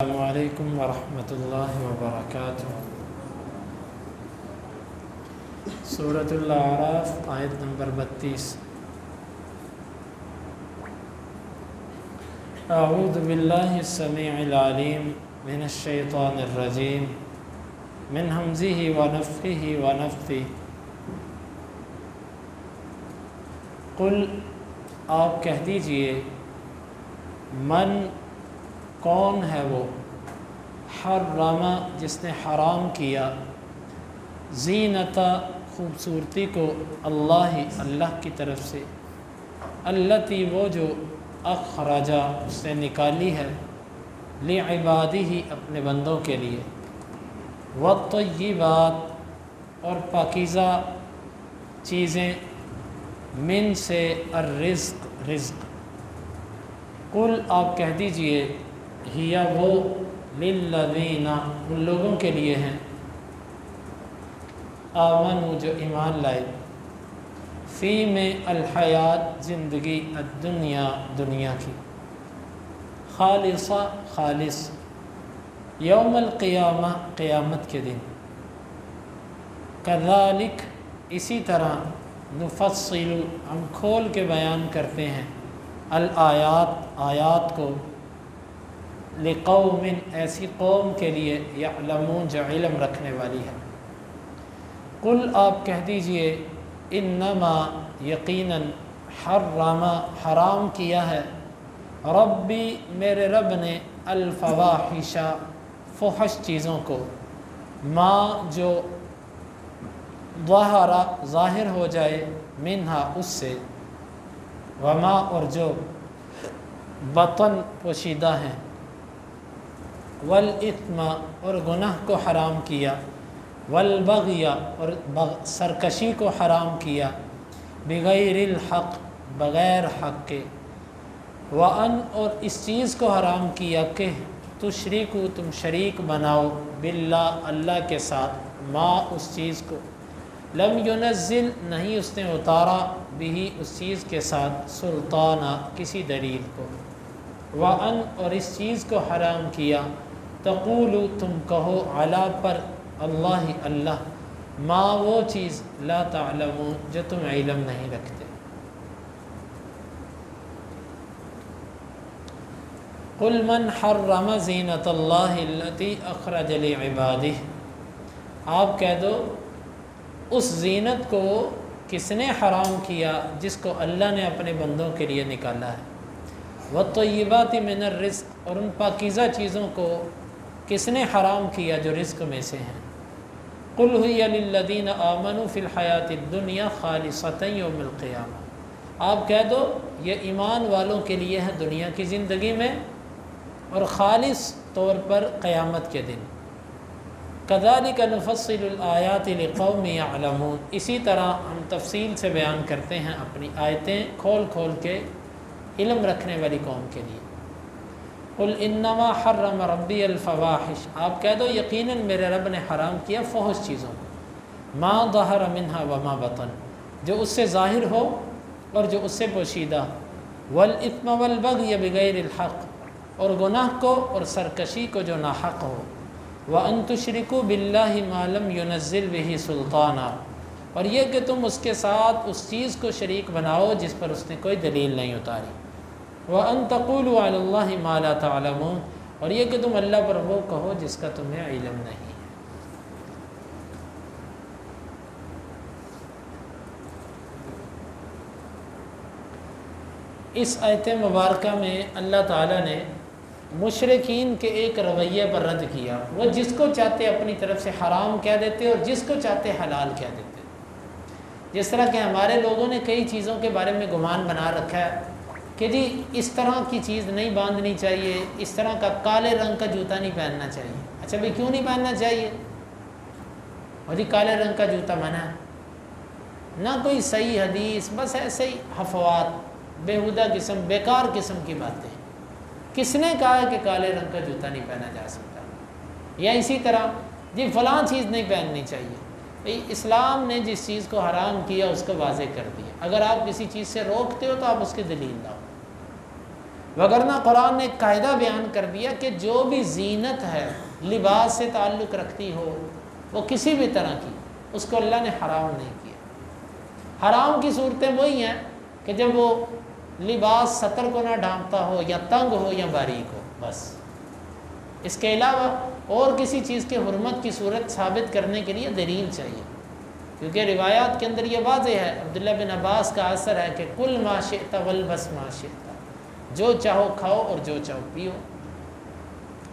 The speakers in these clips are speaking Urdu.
السلام علیکم ورحمۃ اللہ وبرکاتہ۔ سورۃ الاعراف آیت نمبر 32۔ اعوذ باللہ السمیع العلیم من الشیطان الرجیم من ہمزہ ونفخہ ونفثہ۔ قل آپ کہہ دیجئے، من کون ہے وہ، حرم جس نے حرام کیا، زینت خوبصورتی کو، اللہ کی طرف سے، التی وہ جو اخرج اس نے نکالی ہے، لعبادہ اپنے بندوں کے لیے، والطیبات اور پاکیزہ چیزیں، من سے الرزق رزق۔ قل آپ کہہ دیجئے، ہیا وہ، للذین ان لوگوں کے لیے ہیں، آمنوا جو ایمان لائے، فی میں الحیات زندگی، الدنیا دنیا کی، خالصہ خالص، یوم القیامہ قیامت کے دن، کذالک اسی طرح، نفصل ہم کھول کے بیان کرتے ہیں، الآیات آیات کو، لقوم ایسی قوم کے لیے، یعلمون جو علم رکھنے والی ہے۔ قل آپ کہہ دیجئے، انما یقیناً، حرم حرام کیا ہے، ربی میرے رب نے، الفواحش فحش چیزوں کو، ما جو ظہر ظاہر ہو جائے، منہا اس سے، وما اور جو بطن پوشیدہ ہیں، والاثم اور گناہ کو حرام کیا، والبغی اور سرکشی کو حرام کیا، بغیر الحق بغیر حق کے، وان اور اس چیز کو حرام کیا کہ تشرکو تم شریک بناؤ، باللہ اللہ کے ساتھ، ما اس چیز کو، لم ینزل نہیں اس نے اتارا، بھی اس چیز کے ساتھ، سلطانہ کسی دلیل کو، وان اور اس چیز کو حرام کیا، تقولو تم کہو، علی پر، اللہ ما وہ چیز، لا تعلمون جو تم علم نہیں رکھتے۔ قل من حرم زینت اللہ التی اخرج لعبادہ آپ کہہ دو، اس زینت کو کس نے حرام کیا جس کو اللہ نے اپنے بندوں کے لیے نکالا ہے، والطیبات من الرزق اور ان پاکیزہ چیزوں کو کس نے حرام کیا جو رزق میں سے ہیں، قل هی للذین آمنوا فی الحیات الدنیا خالصۃ یوم القیامہ آپ کہہ دو یہ ایمان والوں کے لیے ہے دنیا کی زندگی میں اور خالص طور پر قیامت کے دن، کذالک نفصل الآیات لقوم یعلمون اسی طرح ہم تفصیل سے بیان کرتے ہیں اپنی آیتیں کھول کھول کے علم رکھنے والی قوم کے لیے۔ قل انما حرم ربی الفواحش آپ کہہ دو یقیناً میرے رب نے حرام کیا فحش چیزوں کو، ما ظہر منہا وما بطن جو اس سے ظاہر ہو اور جو اس سے پوشیدہ، والاثم والبغی بغیر الحق اور گناہ کو اور سرکشی کو جو ناحق ہو، وان تشرکوا باللہ ما لم ینزل بہ سلطانا اور یہ کہ تم اس کے ساتھ اس چیز کو شریک بناؤ جس پر اس نے کوئی دلیل نہیں اتاری، وَأَن تَقُولُوا عَلَى اللَّهِ مَا لَا تَعْلَمُونَ اور یہ کہ تم اللہ پر وہ کہو جس کا تمہیں علم نہیں ہے۔ اس آیت مبارکہ میں اللہ تعالیٰ نے مشرکین کے ایک رویے پر رد کیا، وہ جس کو چاہتے اپنی طرف سے حرام کہہ دیتے اور جس کو چاہتے حلال کہہ دیتے، جس طرح کہ ہمارے لوگوں نے کئی چیزوں کے بارے میں گمان بنا رکھا ہے کہ جی اس طرح کی چیز نہیں باندھنی چاہیے، اس طرح کا کالے رنگ کا جوتا نہیں پہننا چاہیے۔ اچھا بھئی کیوں نہیں پہننا چاہیے؟ اور جی کالے رنگ کا جوتا منع ہے، نہ کوئی صحیح حدیث، بس ایسے ہی حفوات، بیہودہ قسم، بیکار قسم کی باتیں۔ کس نے کہا کہ کالے رنگ کا جوتا نہیں پہنا جا سکتا؟ یا اسی طرح جی فلاں چیز نہیں پہننی چاہیے۔ اسلام نے جس چیز کو حرام کیا اس کو واضح کر دیا، اگر آپ کسی چیز سے روکتے ہو تو آپ اس کی دلیل لاؤ۔ وگرنہ قرآن نے ایک قاعدہ بیان کر دیا کہ جو بھی زینت ہے لباس سے تعلق رکھتی ہو وہ کسی بھی طرح کی، اس کو اللہ نے حرام نہیں کیا۔ حرام کی صورتیں وہی ہیں کہ جب وہ لباس سطر کو نہ ڈھانپتا ہو یا تنگ ہو یا باریک ہو، بس۔ اس کے علاوہ اور کسی چیز کے حرمت کی صورت ثابت کرنے کے لیے دلیل چاہیے، کیونکہ روایات کے اندر یہ واضح ہے، عبداللہ بن عباس کا اثر ہے کہ کل ما شئت والبس ما شئت، جو چاہو کھاؤ اور جو چاہو پیو۔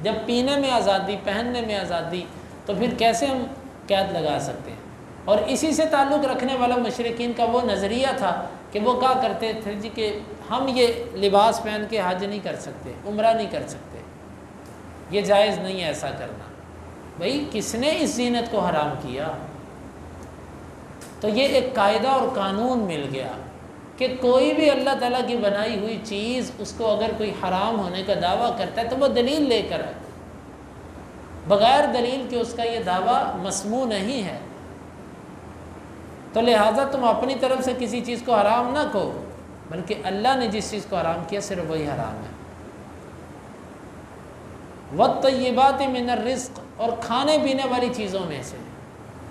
جب پینے میں آزادی، پہننے میں آزادی، تو پھر کیسے ہم قید لگا سکتے ہیں؟ اور اسی سے تعلق رکھنے والا مشرکین کا وہ نظریہ تھا کہ وہ کہا کرتے تھے جی کہ ہم یہ لباس پہن کے حج نہیں کر سکتے، عمرہ نہیں کر سکتے، یہ جائز نہیں ہے ایسا کرنا۔ بھئی کس نے اس زینت کو حرام کیا؟ تو یہ ایک قاعدہ اور قانون مل گیا کہ کوئی بھی اللہ تعالیٰ کی بنائی ہوئی چیز، اس کو اگر کوئی حرام ہونے کا دعویٰ کرتا ہے تو وہ دلیل لے کر آئے، بغیر دلیل کہ اس کا یہ دعویٰ مسموع نہیں ہے۔ تو لہٰذا تم اپنی طرف سے کسی چیز کو حرام نہ کہو، بلکہ اللہ نے جس چیز کو حرام کیا صرف وہی حرام ہے۔ وَالطَّيِّبَاتِ مِنَ الرِّزْقِ، اور کھانے پینے والی چیزوں میں سے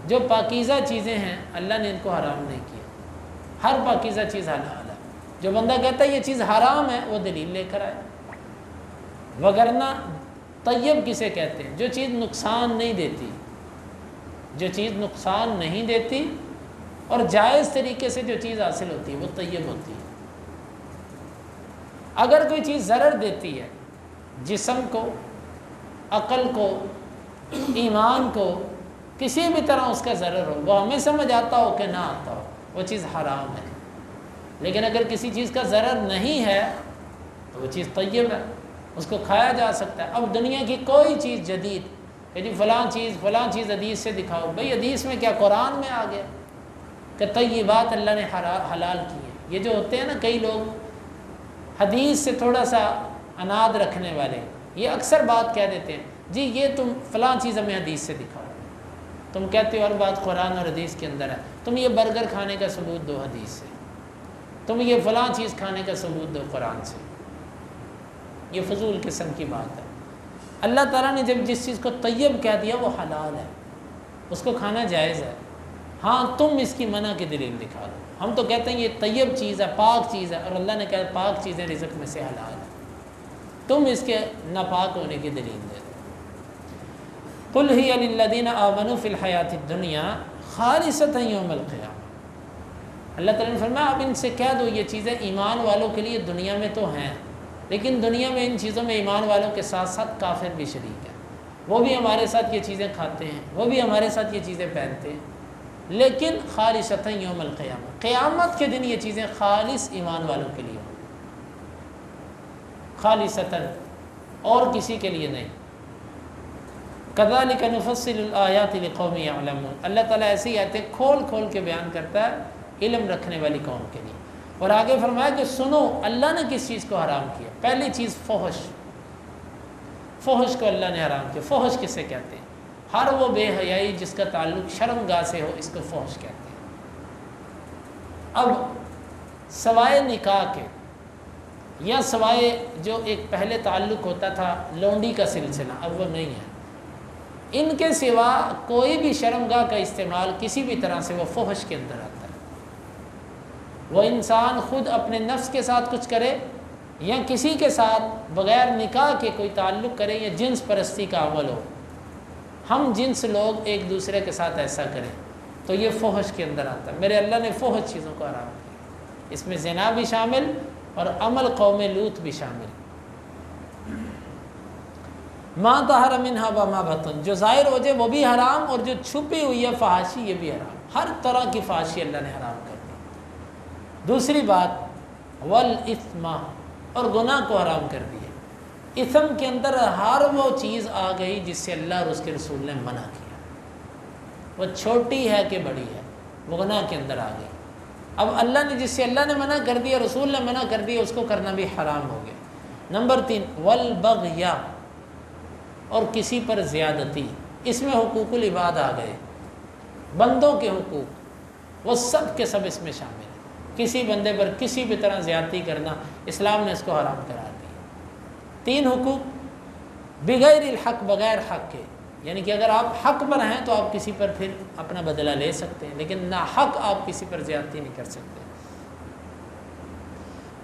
جو پاکیزہ چیزیں ہیں اللہ نے ان کو حرام نہیں کیا۔ ہر پاکیزہ چیز حلال ہے۔ جو بندہ کہتا ہے یہ چیز حرام ہے وہ دلیل لے کر آئے۔ وگرنہ طیب کسے کہتے ہیں؟ جو چیز نقصان نہیں دیتی، جو چیز نقصان نہیں دیتی اور جائز طریقے سے جو چیز حاصل ہوتی ہے وہ طیب ہوتی ہے۔ اگر کوئی چیز ضرر دیتی ہے جسم کو، عقل کو، ایمان کو، کسی بھی طرح اس کا ضرر ہو، وہ ہمیں سمجھ آتا ہو کہ نہ آتا ہو، وہ چیز حرام ہے۔ لیکن اگر کسی چیز کا ضرر نہیں ہے تو وہ چیز طیب ہے، اس کو کھایا جا سکتا ہے۔ اب دنیا کی کوئی چیز جدید کہ جی فلاں چیز حدیث سے دکھاؤ، بھئی حدیث میں کیا قرآن میں آ گیا کہ طیبات اللہ نے حلال کی ہیں۔ یہ جو ہوتے ہیں نا کئی لوگ حدیث سے تھوڑا سا اناد رکھنے والے، یہ اکثر بات کہہ دیتے ہیں جی یہ تم فلاں چیز ہمیں حدیث سے دکھاؤ، تم کہتے ہو ہر بات قرآن اور حدیث کے اندر ہے، تم یہ برگر کھانے کا ثبوت دو حدیث سے، تم یہ فلاں چیز کھانے کا ثبوت دو قرآن سے۔ یہ فضول قسم کی بات ہے۔ اللہ تعالیٰ نے جب جس چیز کو طیب کہہ دیا وہ حلال ہے، اس کو کھانا جائز ہے۔ ہاں تم اس کی منع کی دلیل دکھا دو۔ ہم تو کہتے ہیں یہ طیب چیز ہے، پاک چیز ہے، اور اللہ نے کہا پاک چیزیں رزق میں سے حلال ہے، تم اس کے ناپاک ہونے کی دلیل دے دو۔ قُلْ هِيَ لِلَّذِينَ آمَنُوا فِي الْحَيَاةِ الدُّنْيَا خَالِصَةً يَوْمَ الْقِيَامَةِ۔ اللہ تعالیٰ نے فرمایا اب ان سے کہہ دو یہ چیزیں ایمان والوں کے لیے دنیا میں تو ہیں، لیکن دنیا میں ان چیزوں میں ایمان والوں کے ساتھ ساتھ کافر بھی شریک ہیں، وہ بھی ہمارے ساتھ یہ چیزیں کھاتے ہیں، وہ بھی ہمارے ساتھ یہ چیزیں پہنتے ہیں، لیکن خالصۃ یوم القیامہ، قیامت کے دن یہ چیزیں خالص ایمان والوں کے لیے ہوں، خالصۃ، اور کسی کے لیے نہیں۔ کذالک نفصل الآیات لقوم یعلمون، اللہ تعالیٰ ایسی آیتیں کھول کھول کے بیان کرتا ہے علم رکھنے والی قوم کے لیے۔ اور آگے فرمایا کہ سنو اللہ نے کس چیز کو حرام کیا۔ پہلی چیز فحش، فحش کو اللہ نے حرام کیا۔ فحش کسے کہتے ہیں؟ ہر وہ بے حیائی جس کا تعلق شرمگاہ سے ہو، اس کو فحش کہتے ہیں۔ اب سوائے نکاح کے یا سوائے جو ایک پہلے تعلق ہوتا تھا لونڈی کا سلسلہ، اب وہ نہیں ہے، ان کے سوا کوئی بھی شرمگاہ کا استعمال کسی بھی طرح سے وہ فحش کے اندر آتا ہے۔ وہ انسان خود اپنے نفس کے ساتھ کچھ کرے یا کسی کے ساتھ بغیر نکاح کے کوئی تعلق کرے یا جنس پرستی کا عمل ہو، ہم جنس لوگ ایک دوسرے کے ساتھ ایسا کریں تو یہ فحش کے اندر آتا ہے۔ میرے اللہ نے فحش چیزوں کو حرام کیا، اس میں زنا بھی شامل اور عمل قوم لوط بھی شامل۔ ما ظہر منہا وما بطن، جو ظاہر ہو جائے وہ بھی حرام، اور جو چھپی ہوئی ہے فحاشی یہ بھی حرام، ہر طرح کی فحاشی اللہ نے حرام کر دی۔ دوسری بات والاثم، اور گناہ کو حرام کر دیا۔ اثم کے اندر ہر وہ چیز آ گئی جس سے اللہ اور اس کے رسول نے منع کیا، وہ چھوٹی ہے کہ بڑی ہے، وہ گناہ کے اندر آ گئی۔ اب اللہ نے جس سے اللہ نے منع کر دیا، رسول نے منع کر دیا، اس کو کرنا بھی حرام ہو گیا۔ نمبر 3 والبغی، اور کسی پر زیادتی، اس میں حقوق العباد آ گئے، بندوں کے حقوق، وہ سب کے سب اس میں شامل ہیں۔ کسی بندے پر کسی بھی طرح زیادتی کرنا اسلام نے اس کو حرام کرا دیا۔ 3 حقوق بغیر الحق، بغیر حق کے، یعنی کہ اگر آپ حق پر ہیں تو آپ کسی پر پھر اپنا بدلہ لے سکتے ہیں، لیکن نا حق آپ کسی پر زیادتی نہیں کر سکتے۔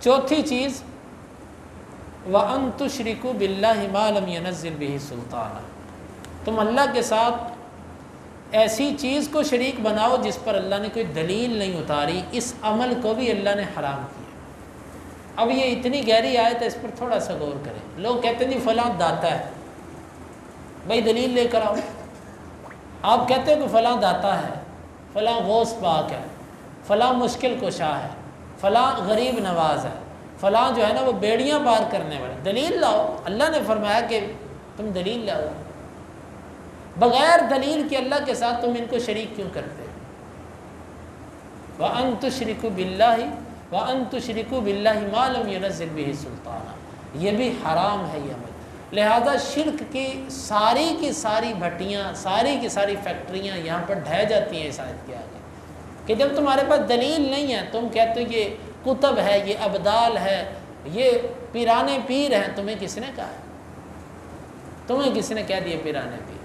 چوتھی چیز وَأَن تُشْرِكُوا بِاللَّهِ مَا لَمْ يُنَزِّلْ بِهِ سُلْطَانًا، تم اللہ کے ساتھ ایسی چیز کو شریک بناؤ جس پر اللہ نے کوئی دلیل نہیں اتاری، اس عمل کو بھی اللہ نے حرام کیا۔ اب یہ اتنی گہری آیت ہے، اس پر تھوڑا سا غور کریں۔ لوگ کہتے ہیں جی فلاں داتا ہے، بھائی دلیل لے کر آؤ۔ آپ کہتے ہیں کہ فلاں داتا ہے، فلاں غوث پاک ہے، فلاں مشکل کشا ہے، فلاں غریب نواز ہے، فلاں جو ہے نا وہ بیڑیاں پار کرنے والے، دلیل لاؤ۔ اللہ نے فرمایا کہ تم دلیل لاؤ، بغیر دلیل کے اللہ کے ساتھ تم ان کو شریک کیوں کرتے؟ وَأَن تُشْرِكُوا بِاللَّهِ وَأَن تُشْرِكُوا بِاللَّهِ مَا لَمْ يُنَزِّلْ بِهِ سُلْطَانًا، یہ بھی حرام ہے یہ عمل۔ لہذا شرک کی ساری بھٹیاں، ساری کی ساری فیکٹریاں یہاں پر ڈھہ جاتی ہیں اس آیت کے آگے، کہ جب تمہارے پاس دلیل نہیں ہے، تم کہتے ہو یہ کتب ہے، یہ ابدال ہے، یہ پیرانے پیر ہیں۔ تمہیں کس نے کہا ہے؟ تمہیں کس نے کہہ دیا پیرانے پیر؟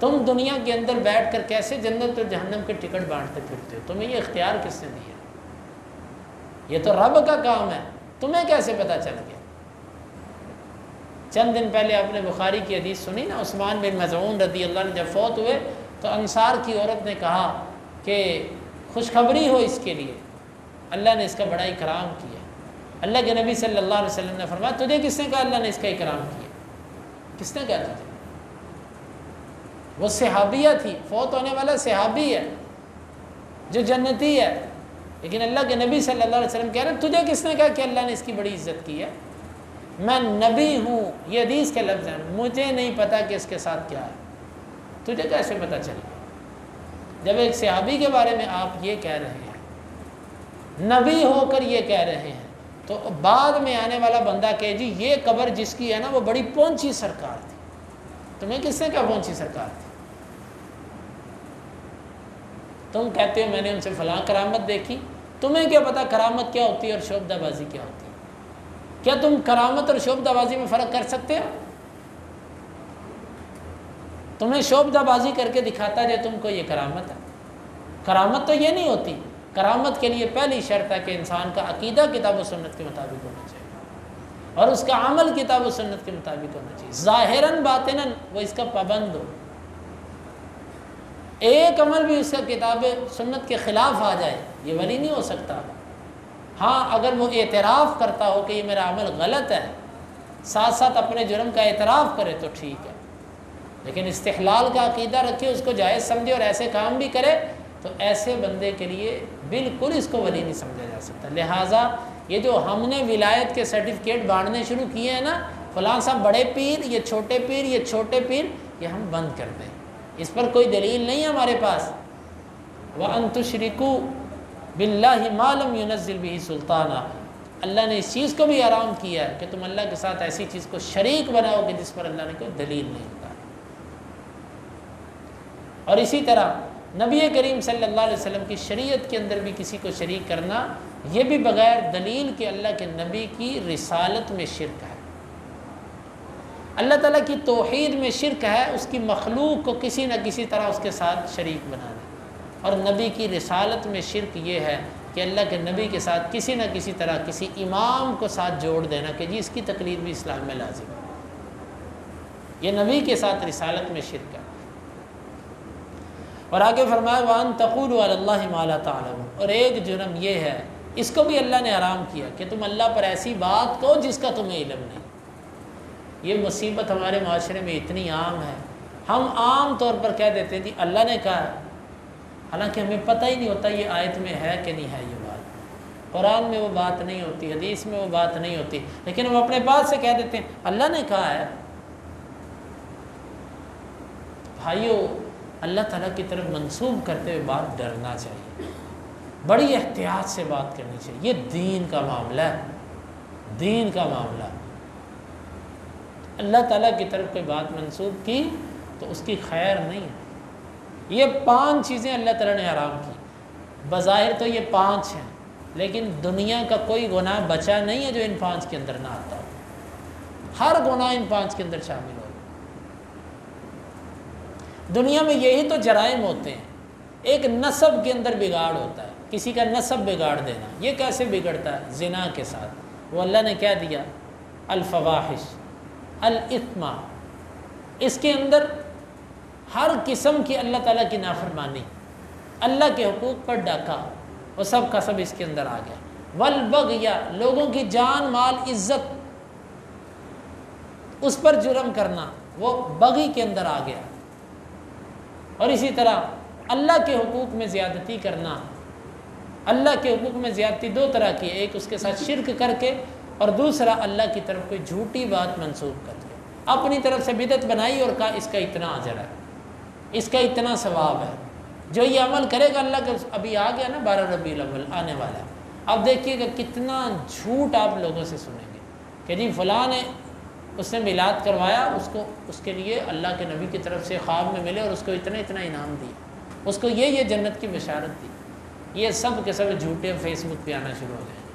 تم دنیا کے اندر بیٹھ کر کیسے جنت اور جہنم کے ٹکٹ بانٹتے پھرتے ہو؟ تمہیں یہ اختیار کس نے دیا؟ یہ تو رب کا کام ہے، تمہیں کیسے پتہ چل گیا؟ چند دن پہلے آپ نے بخاری کی حدیث سنی نا، عثمان بن مظعون رضی اللہ عنہ جب فوت ہوئے تو انصار کی عورت نے کہا کہ خوشخبری ہو اس کے لیے، اللہ نے اس کا بڑا اکرام کیا۔ اللہ کے نبی صلی اللہ علیہ وسلم نے فرمایا تجھے کس نے کہا اللہ نے اس کا اکرام کیا؟ کس نے کہا تجھے؟ وہ صحابیہ تھی، فوت ہونے والا صحابی ہے جو جنتی ہے، لیکن اللہ کے نبی صلی اللہ علیہ وسلم کہہ رہے ہیں تجھے کس نے کہا کہ اللہ نے اس کی بڑی عزت کی ہے؟ میں نبی ہوں، یہ حدیث کے لفظ ہیں، مجھے نہیں پتا کہ اس کے ساتھ کیا ہے، تجھے کیسے پتہ چلے؟ جب ایک صحابی کے بارے میں آپ یہ کہہ رہے ہیں، نبی ہو کر یہ کہہ رہے ہیں، تو بعد میں آنے والا بندہ کہ جی یہ قبر جس کی ہے نا وہ بڑی پہنچی سرکار تھی، تمہیں کس نے کہا پہنچی سرکار تھی؟ تم کہتے ہو میں نے ان سے فلاں کرامت دیکھی، تمہیں کیا پتا کرامت کیا ہوتی ہے اور شعبدہ بازی کیا ہوتی ہے؟ کیا تم کرامت اور شعبدہ بازی میں فرق کر سکتے ہو؟ تمہیں شعبدہ بازی کر کے دکھاتا ہے تم کو یہ کرامت ہے۔ کرامت تو یہ نہیں ہوتی، کرامت کے لیے پہلی شرط ہے کہ انسان کا عقیدہ کتاب و سنت کے مطابق ہونا چاہیے اور اس کا عمل کتاب و سنت کے مطابق ہونا چاہیے، ظاہراً باطناً وہ اس کا پابند ہو۔ ایک عمل بھی اس کا کتاب سنت کے خلاف آ جائے یہ ولی نہیں ہو سکتا۔ ہاں اگر وہ اعتراف کرتا ہو کہ یہ میرا عمل غلط ہے، ساتھ ساتھ اپنے جرم کا اعتراف کرے تو ٹھیک ہے، لیکن استحلال کا عقیدہ رکھے، اس کو جائز سمجھے اور ایسے کام بھی کرے تو ایسے بندے کے لیے بالکل اس کو ولی نہیں سمجھا جا سکتا۔ لہٰذا یہ جو ہم نے ولایت کے سرٹیفکیٹ بانٹنے شروع کیے ہیں نا، فلاں صاحب بڑے پیر، یہ چھوٹے پیر، یہ چھوٹے پیر، یہ ہم بند کر دیں، اس پر کوئی دلیل نہیں ہے ہمارے پاس۔ وَأَن تُشْرِكُوا بِاللَّهِ مَا لَمْ يُنَزِّلْ بِهِ سُلْطَانًا، اللہ نے اس چیز کو بھی حرام کیا ہے کہ تم اللہ کے ساتھ ایسی چیز کو شریک بناؤ کہ جس پر اللہ نے کوئی دلیل نہیں اتاری۔ اور اسی طرح نبی کریم صلی اللہ علیہ وسلم کی شریعت کے اندر بھی کسی کو شریک کرنا، یہ بھی بغیر دلیل کے اللہ کے نبی کی رسالت میں شرک ہے۔ اللہ تعالیٰ کی توحید میں شرک ہے اس کی مخلوق کو کسی نہ کسی طرح اس کے ساتھ شریک بنانا، اور نبی کی رسالت میں شرک یہ ہے کہ اللہ کے نبی کے ساتھ کسی نہ کسی طرح کسی امام کو ساتھ جوڑ دینا کہ جی اس کی تقلید بھی اسلام میں لازم ہے، یہ نبی کے ساتھ رسالت میں شرک ہے۔ اور آگے فرمایا وَأَن تَقُولُوا عَلَى اللَّهِ مَا لَا تَعْلَمُونَ، اور ایک جرم یہ ہے، اس کو بھی اللہ نے حرام کیا کہ تم اللہ پر ایسی بات کہو جس کا تمہیں علم نہیں۔ یہ مصیبت ہمارے معاشرے میں اتنی عام ہے، ہم عام طور پر کہہ دیتے ہیں جی اللہ نے کہا ہے، حالانکہ ہمیں پتہ ہی نہیں ہوتا یہ آیت میں ہے کہ نہیں ہے، یہ بات قرآن میں وہ بات نہیں ہوتی، حدیث میں وہ بات نہیں ہوتی، لیکن ہم اپنے بات سے کہہ دیتے ہیں اللہ نے کہا ہے۔ بھائیو اللہ تعالیٰ کی طرف منسوب کرتے ہوئے بات ڈرنا چاہیے، بڑی احتیاط سے بات کرنی چاہیے، یہ دین کا معاملہ ہے، دین کا معاملہ۔ اللہ تعالیٰ کی طرف کوئی بات منسوب کی تو اس کی خیر نہیں ہے۔ یہ 5 چیزیں اللہ تعالیٰ نے حرام کی، بظاہر تو یہ 5 ہیں، لیکن دنیا کا کوئی گناہ بچا نہیں ہے جو ان 5 کے اندر نہ آتا ہو۔ ہر گناہ ان 5 کے اندر شامل ہوگا۔ دنیا میں یہی تو جرائم ہوتے ہیں، ایک نسب کے اندر بگاڑ ہوتا ہے، کسی کا نسب بگاڑ دینا۔ یہ کیسے بگڑتا ہے؟ زنا کے ساتھ۔ وہ اللہ نے کیا دیا؟ الفواحش الاثم، اس کے اندر ہر قسم کی اللہ تعالیٰ کی نافرمانی، اللہ کے حقوق پر ڈاکہ، وہ سب کا سب اس کے اندر آ گیا۔ والبغی، لوگوں کی جان مال عزت اس پر جرم کرنا، وہ بغی کے اندر آ گیا۔ اور اسی طرح اللہ کے حقوق میں زیادتی کرنا۔ اللہ کے حقوق میں زیادتی 2 طرح کی ہے، ایک اس کے ساتھ شرک کر کے، اور دوسرا اللہ کی طرف کوئی جھوٹی بات منسوب کر کے، اپنی طرف سے بدعت بنائی اور کہا اس کا اتنا اجر ہے، اس کا اتنا ثواب ہے۔ جو یہ عمل کرے گا اللہ کے، ابھی آ گیا نا 12 ربیع الاول آنے والا ہے، اب دیکھیے گا کتنا جھوٹ آپ لوگوں سے سنیں گے کہ جی فلاں نے اس نے میلاد کروایا، اس کے لیے اللہ کے نبی کی طرف سے خواب میں ملے اور اس کو اتنا اتنا انعام دیا، اس کو یہ جنت کی بشارت دی۔ یہ سب کے سب جھوٹے فیس بک پہ آنا شروع ہو جائیں گے۔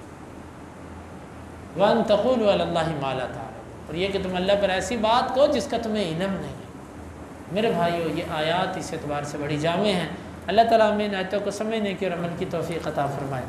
وَأَن تَقُولُوا عَلَى اللَّهِ مَا لَا تَعْلَمُونَ، اور یہ کہ تم اللہ پر ایسی بات کہو جس کا تمہیں علم نہیں ہے۔ میرے بھائیو، یہ آیات اس اعتبار سے بڑی جامع ہیں۔ اللہ تعالیٰ ہمیں ان آیتوں کو سمجھنے کی اور عمل کی توفیق عطا فرمائے۔